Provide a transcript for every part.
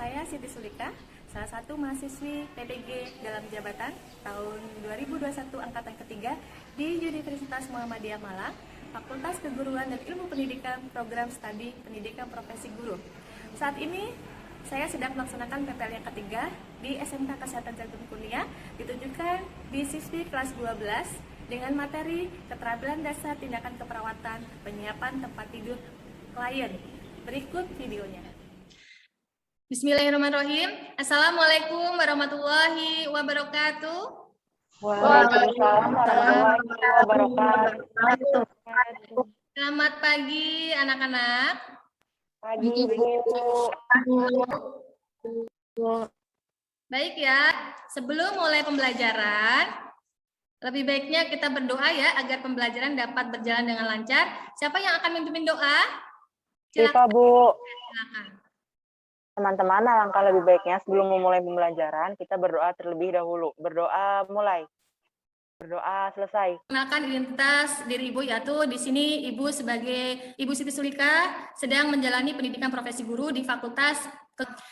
Saya Siti Sulika, salah satu mahasiswi PPG dalam jabatan tahun 2021 angkatan ketiga di Universitas Muhammadiyah Malang, Fakultas Keguruan dan Ilmu Pendidikan, Program Studi Pendidikan Profesi Guru. Saat ini saya sedang melaksanakan PPL yang ketiga di SMK Kesehatan Jantung Kunia, ditunjukkan di siswi kelas 12 dengan materi keterampilan dasar tindakan keperawatan, penyiapan tempat tidur klien. Berikut videonya. Bismillahirrahmanirrahim. Assalamualaikum warahmatullahi wabarakatuh. Waalaikumsalam warahmatullahi wabarakatuh. Selamat pagi anak-anak. Pagi Bu. Baik ya, sebelum mulai pembelajaran, lebih baiknya kita berdoa ya agar pembelajaran dapat berjalan dengan lancar. Siapa yang akan memimpin doa? Siapa Bu? Silakan. Teman-teman, alangkah lebih baiknya sebelum memulai pembelajaran, kita berdoa terlebih dahulu. Berdoa mulai. Berdoa selesai. Kenalkan identitas diri Ibu, yaitu di sini Ibu sebagai Ibu Siti Sulika sedang menjalani pendidikan profesi guru di Fakultas.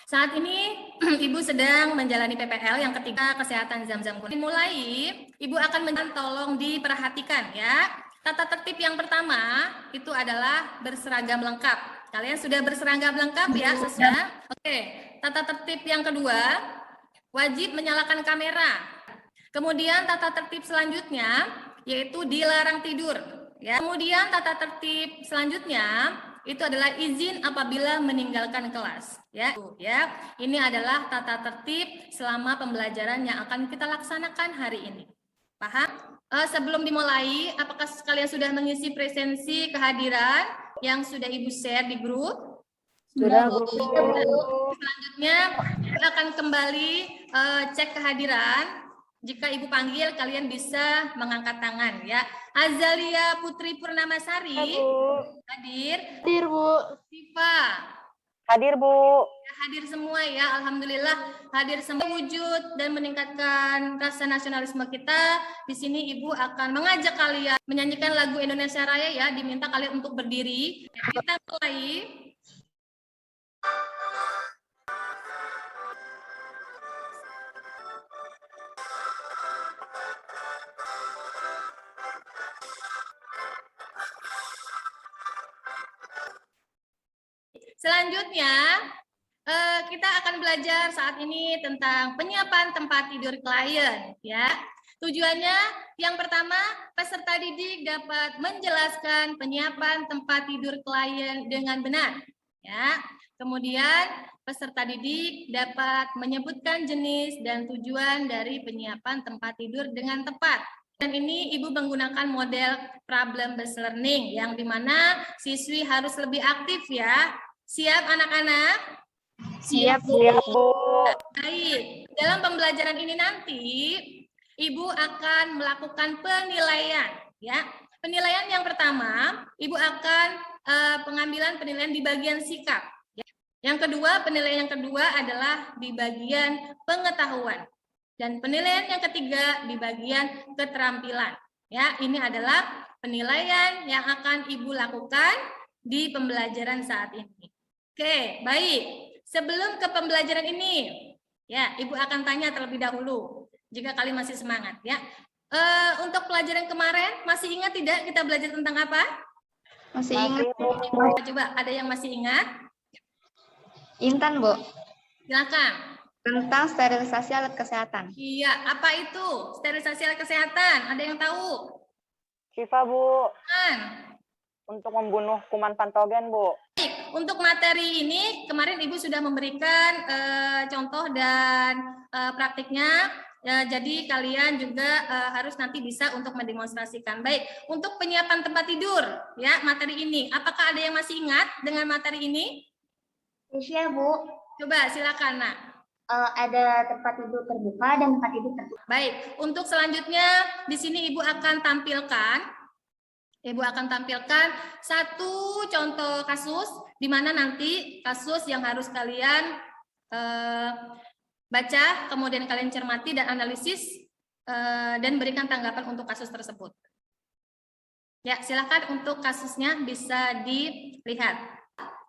Saat ini Ibu sedang menjalani PPL yang ketiga Kesehatan Zam-Zam Kuning. Mulai, Ibu akan tolong diperhatikan ya. Tata tertib yang pertama itu adalah berseragam lengkap. Kalian sudah berseragam lengkap ya? Oke. Tata tertib yang kedua, wajib menyalakan kamera. Kemudian tata tertib selanjutnya yaitu dilarang tidur. Ya. Kemudian tata tertib selanjutnya itu adalah izin apabila meninggalkan kelas. Ya, ini adalah tata tertib selama pembelajaran yang akan kita laksanakan hari ini. Paham? Sebelum dimulai, apakah kalian sudah mengisi presensi kehadiran yang sudah Ibu share di grup? Sudah Bu. Selanjutnya kita akan kembali cek kehadiran. Jika Ibu panggil, kalian bisa mengangkat tangan ya. Azalia Putri Purnamasari hadir. Hadir Bu. Siva Hadir Bu. hadir semua ya. Alhamdulillah hadir semua. Wujud dan meningkatkan rasa nasionalisme kita. Di sini Ibu akan mengajak kalian menyanyikan lagu Indonesia Raya ya. Diminta kalian untuk berdiri. Kita mulai. Selanjutnya, kita akan belajar saat ini tentang penyiapan tempat tidur klien. Ya, tujuannya yang pertama, peserta didik dapat menjelaskan penyiapan tempat tidur klien dengan benar. Ya, kemudian peserta didik dapat menyebutkan jenis dan tujuan dari penyiapan tempat tidur dengan tepat. Dan ini Ibu menggunakan model problem-based learning yang dimana siswi harus lebih aktif ya. Siap anak-anak? Siap Bu. Siap Bu. Baik, dalam pembelajaran ini nanti Ibu akan melakukan penilaian ya. Penilaian yang pertama, Ibu akan pengambilan penilaian di bagian sikap. Ya. Yang kedua, penilaian yang kedua adalah di bagian pengetahuan. Dan penilaian yang ketiga di bagian keterampilan. Ya, ini adalah penilaian yang akan Ibu lakukan di pembelajaran saat ini. Oke, baik. Sebelum ke pembelajaran ini, ya, Ibu akan tanya terlebih dahulu. Jika kalian masih semangat, ya. Untuk pelajaran kemarin, masih ingat tidak kita belajar tentang apa? Masih ingat Bu. Coba, ada yang masih ingat? Intan Bu. Silakan. Tentang sterilisasi alat kesehatan. Iya, apa itu? Sterilisasi alat kesehatan. Ada yang tahu? Siva Bu. Kan? Untuk membunuh kuman patogen Bu. Untuk materi ini, kemarin Ibu sudah memberikan contoh dan praktiknya, jadi kalian juga harus nanti bisa untuk mendemonstrasikan. Baik, untuk penyiapan tempat tidur, ya materi ini, apakah ada yang masih ingat dengan materi ini? Iya Bu, Coba silakan nak. ada tempat tidur terbuka dan tempat tidur tertutup. Baik, untuk selanjutnya di sini Ibu akan tampilkan satu contoh kasus di mana nanti kasus yang harus kalian baca, kemudian kalian cermati dan analisis dan berikan tanggapan untuk kasus tersebut. Ya, silakan untuk kasusnya bisa dilihat.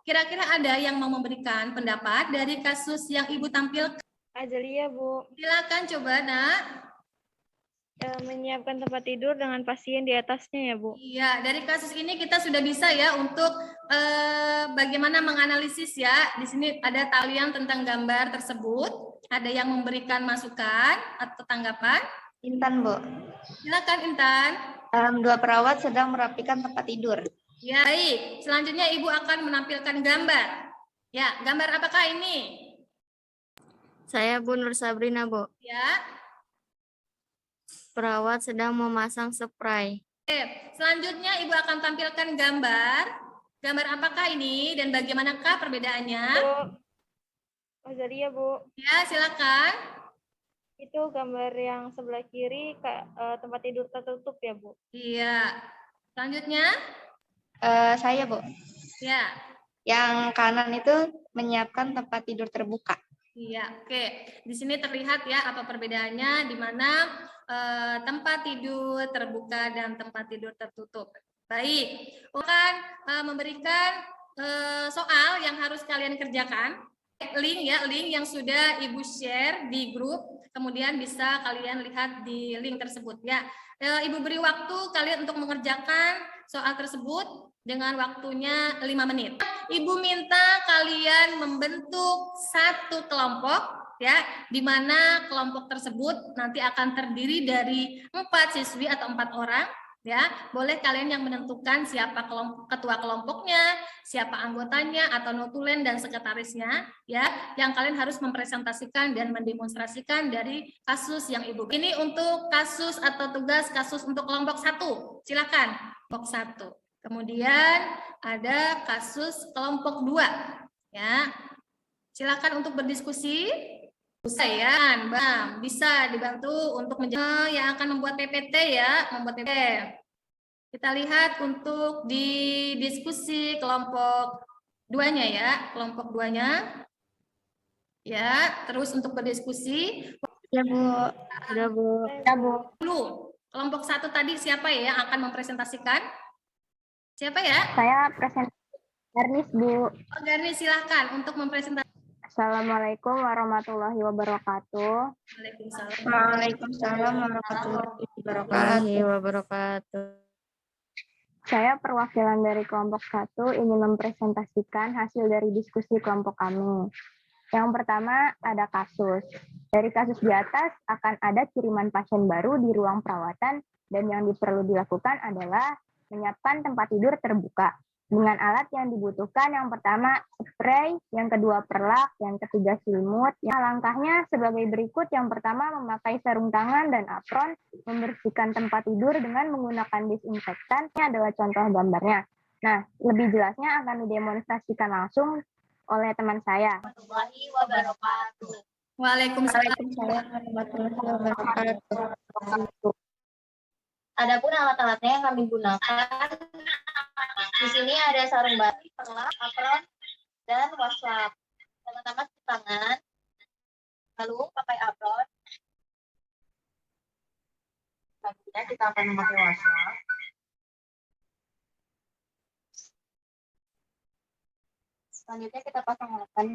Kira-kira ada yang mau memberikan pendapat dari kasus yang Ibu tampilkan? Azalia, Bu. Silakan coba, Nak. Menyiapkan tempat tidur dengan pasien di atasnya ya, Bu. Iya, dari kasus ini kita sudah bisa ya untuk bagaimana menganalisis ya. Di sini ada talian tentang gambar tersebut. Ada yang memberikan masukan atau tanggapan? Intan, Bu. Silakan Intan. Dua perawat sedang merapikan tempat tidur. Ya, baik. Selanjutnya Ibu akan menampilkan gambar. Ya, gambar apakah ini? Saya Bu Nur Sabrina, Bu. Ya. Perawat sedang memasang spray. Oke, selanjutnya Ibu akan tampilkan gambar. Gambar apakah ini dan bagaimanakah perbedaannya? Azalia, Bu. Ya, silakan. Itu gambar yang sebelah kiri tempat tidur tertutup ya, Bu. Iya. Selanjutnya? Saya, Bu. Ya. Yang kanan itu menyiapkan tempat tidur terbuka. Iya, oke. Di sini terlihat ya apa perbedaannya di mana tempat tidur terbuka dan tempat tidur tertutup. Baik, akan memberikan soal yang harus kalian kerjakan. Link yang sudah Ibu share di grup, kemudian bisa kalian lihat di link tersebut ya. Ibu beri waktu kalian untuk mengerjakan soal tersebut dengan waktunya 5 menit. Ibu minta kalian membentuk satu kelompok ya, di mana kelompok tersebut nanti akan terdiri dari 4 siswi atau 4 orang ya. Boleh kalian yang menentukan siapa ketua kelompoknya, siapa anggotanya atau notulen dan sekretarisnya ya, yang kalian harus mempresentasikan dan mendemonstrasikan dari kasus yang Ibu. Ini untuk kasus atau tugas kasus untuk kelompok 1. Silakan kelompok 1. Kemudian ada kasus kelompok 2 ya. Silakan untuk berdiskusi. Saya, Bang, bisa dibantu untuk yang akan membuat PPT ya, membuat PPT. Kita lihat untuk di diskusi kelompok 2-nya ya, kelompok 2-nya. Ya, terus untuk berdiskusi. Ya, Bu. Sudah, Bu. Ya, Bu. Dulu, kelompok 1 tadi siapa ya yang akan mempresentasikan? Siapa ya? Saya presentasi Garnis, Bu. Oh, Garni, silahkan untuk mempresentasikan. Assalamualaikum warahmatullahi wabarakatuh. Waalaikumsalam. Waalaikumsalam warahmatullahi wabarakatuh. Saya perwakilan dari kelompok 1 ingin mempresentasikan hasil dari diskusi kelompok kami. Yang pertama ada kasus. Dari kasus di atas akan ada kiriman pasien baru di ruang perawatan dan yang perlu dilakukan adalah menyiapkan tempat tidur terbuka. Dengan alat yang dibutuhkan yang pertama spray, yang kedua perlak, yang ketiga selimut. Langkahnya sebagai berikut. Yang pertama memakai sarung tangan dan apron, membersihkan tempat tidur dengan menggunakan disinfektan. Ini adalah contoh gambarnya. Nah, lebih jelasnya akan didemonstrasikan langsung oleh teman saya. Waalaikumsalam. Adapun alat-alatnya yang kami gunakan, di sini ada sarung batik, perlak, apron, dan wastafel. Pertama cuci tangan, lalu pakai apron. Selanjutnya kita akan memakai wastafel. Selanjutnya kita pasang alatkan.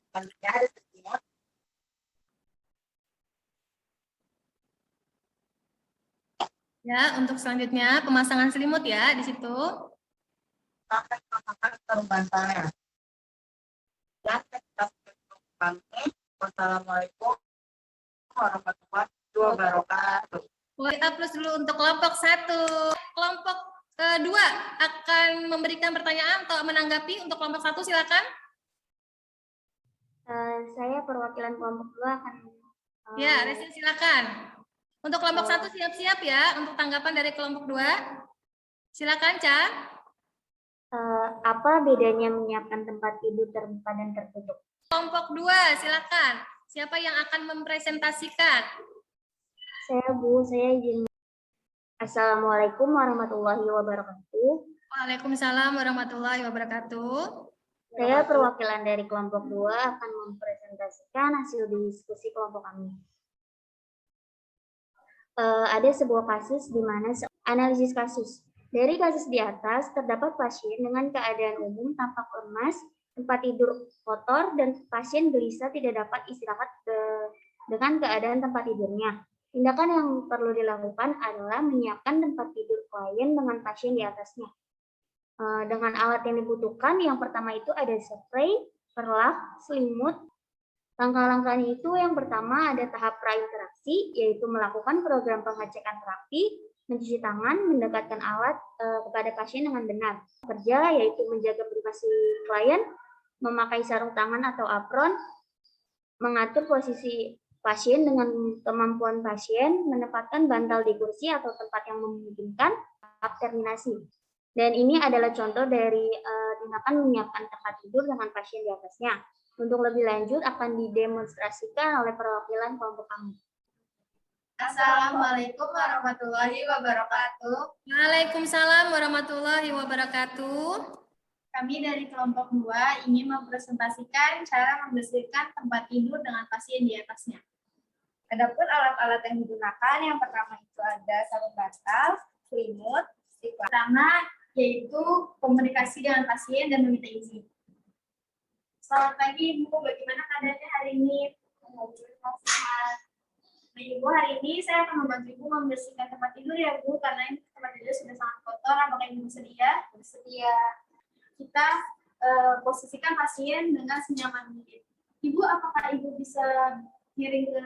Selanjutnya ada selimut. Ya, untuk selanjutnya pemasangan selimut ya di situ. Akan memakai sarung bantalnya. Dan kita kami. Wassalamualaikum warahmatullahi wabarakatuh. Kita plus dulu untuk kelompok 1. Kelompok 2 akan memberikan pertanyaan atau menanggapi. Untuk kelompok 1 silakan. Saya perwakilan kelompok 2 akan Ya, Resin silakan. Untuk kelompok 1 siap-siap ya untuk tanggapan dari kelompok 2. Silakan, Ca. apa bedanya menyiapkan tempat tidur terbuka dan tertutup? Kelompok 2 silakan. Siapa yang akan mempresentasikan? Saya Bu, saya izin. Assalamualaikum warahmatullahi wabarakatuh. Waalaikumsalam warahmatullahi wabarakatuh. Saya perwakilan dari kelompok 2 akan mempresentasikan mempresentasikan hasil diskusi kelompok kami. Ada sebuah kasus di mana analisis kasus. Dari kasus di atas, terdapat pasien dengan keadaan umum tampak lemas, tempat tidur kotor, dan pasien gelisah tidak dapat istirahat dengan keadaan tempat tidurnya. Tindakan yang perlu dilakukan adalah menyiapkan tempat tidur klien dengan pasien di atasnya. Dengan alat yang dibutuhkan, yang pertama itu ada spray, perlak, selimut. Langkah-langkahnya itu yang pertama ada tahap prainteraksi, yaitu melakukan program pengecekan terapi, mencuci tangan, mendekatkan alat kepada pasien dengan benar. Kerja yaitu menjaga privasi klien, memakai sarung tangan atau apron, mengatur posisi pasien dengan kemampuan pasien, menempatkan bantal di kursi atau tempat yang memungkinkan, tahap terminasi. Dan ini adalah contoh dari tindakan menyiapkan tempat tidur dengan pasien di atasnya. Untuk lebih lanjut akan didemonstrasikan oleh perwakilan kelompok kami. Assalamualaikum warahmatullahi wabarakatuh. Waalaikumsalam warahmatullahi wabarakatuh. Kami dari kelompok 2 ingin mempresentasikan cara membersihkan tempat tidur dengan pasien di atasnya. Adapun alat-alat yang digunakan, yang pertama itu ada sarung bantal, selimut, stick pertama yaitu komunikasi dengan pasien dan meminta izin. Selamat pagi Ibu, bagaimana keadaannya hari ini? Sehat. Nah Ibu, hari ini saya akan membantu Ibu membersihkan tempat tidur ya Bu, karena ini tempat tidur sudah sangat kotor. Apakah Ibu bersedia? Bersedia. Kita posisikan pasien dengan senyaman mungkin. Ibu, apakah Ibu bisa miring ke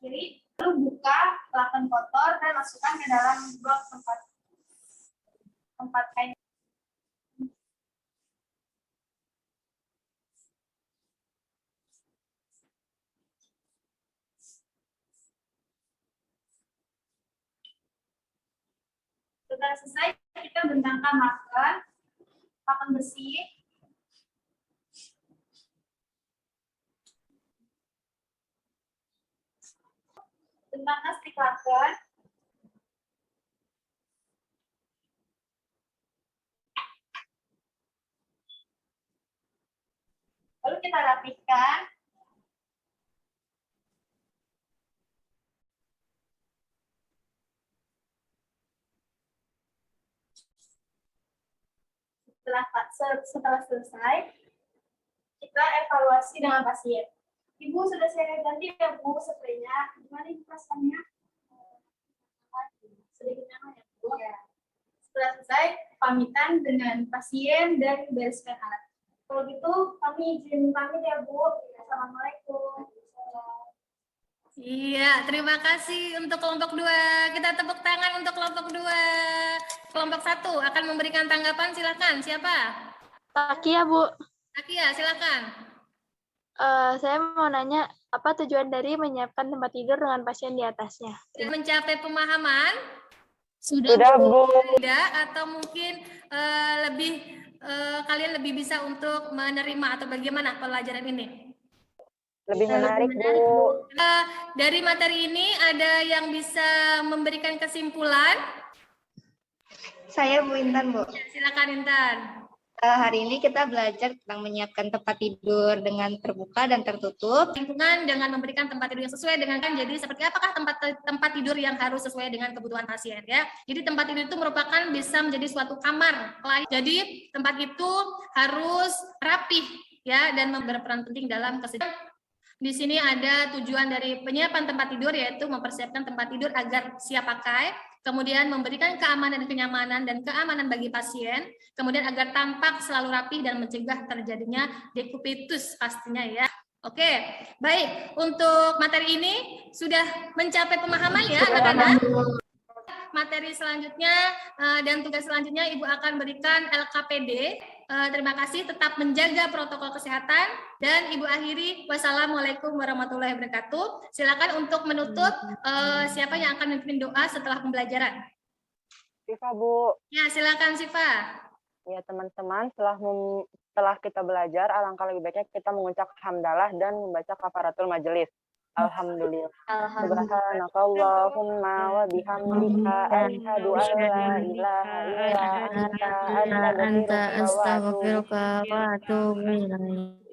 kiri, lalu buka lakban kotor dan masukkan ke dalam blok tempat kain. Setelah selesai, kita bentangkan lakban bersih. Bentangkan stik lakban. Lalu kita rapihkan. Setelah selesai, kita evaluasi dengan pasien. Ibu, sudah saya ganti ya Bu spraynya. Gimana Ibu perasaannya? Sedikit nyaman ya Bu? Ya. Setelah selesai, pamitan dengan pasien dan bereskan alat. Kalau gitu, kami izin pamit ya Bu. Assalamualaikum. Iya, terima kasih untuk kelompok 2. Kita tepuk tangan untuk kelompok 2. Kelompok 1 akan memberikan tanggapan, silakan. Siapa? Takia, Bu. Takia, silakan. Saya mau nanya, apa tujuan dari menyiapkan tempat tidur dengan pasien di atasnya? Mencapai pemahaman? Sudah, Bu. Tidak, atau mungkin kalian lebih bisa untuk menerima atau bagaimana pelajaran ini? Lebih menarik, Bu. Dari materi ini ada yang bisa memberikan kesimpulan? Saya Bu Intan, Bu. Ya, silakan Intan. Hari ini kita belajar tentang menyiapkan tempat tidur dengan terbuka dan tertutup. Lingkungan dengan memberikan tempat tidur yang sesuai dengan jadi seperti apakah tempat tidur yang harus sesuai dengan kebutuhan pasien ya. Jadi tempat tidur itu merupakan bisa menjadi suatu kamar klien. Jadi tempat itu harus rapih ya dan berperan penting dalam kesehatan. Di sini ada tujuan dari penyiapan tempat tidur yaitu mempersiapkan tempat tidur agar siap pakai, kemudian memberikan keamanan dan kenyamanan dan keamanan bagi pasien, kemudian agar tampak selalu rapi dan mencegah terjadinya dekubitus pastinya ya. Oke, baik. Untuk materi ini sudah mencapai pemahaman ya anak-anak. Materi selanjutnya dan tugas selanjutnya Ibu akan berikan LKPD. Terima kasih, tetap menjaga protokol kesehatan dan Ibu akhiri. Wassalamualaikum warahmatullahi wabarakatuh. Silakan untuk menutup siapa yang akan memimpin doa setelah pembelajaran. Siva, Bu. Ya, silakan Siva. Ya, teman-teman, setelah kita belajar, alangkah lebih baiknya kita mengucap hamdalah dan membaca kafaratul majelis. Alhamdulillah. Subhanakallahumma wa bihamdika asyhadu an la ilaha illa anta astaghfiruka wa atubu ilaik.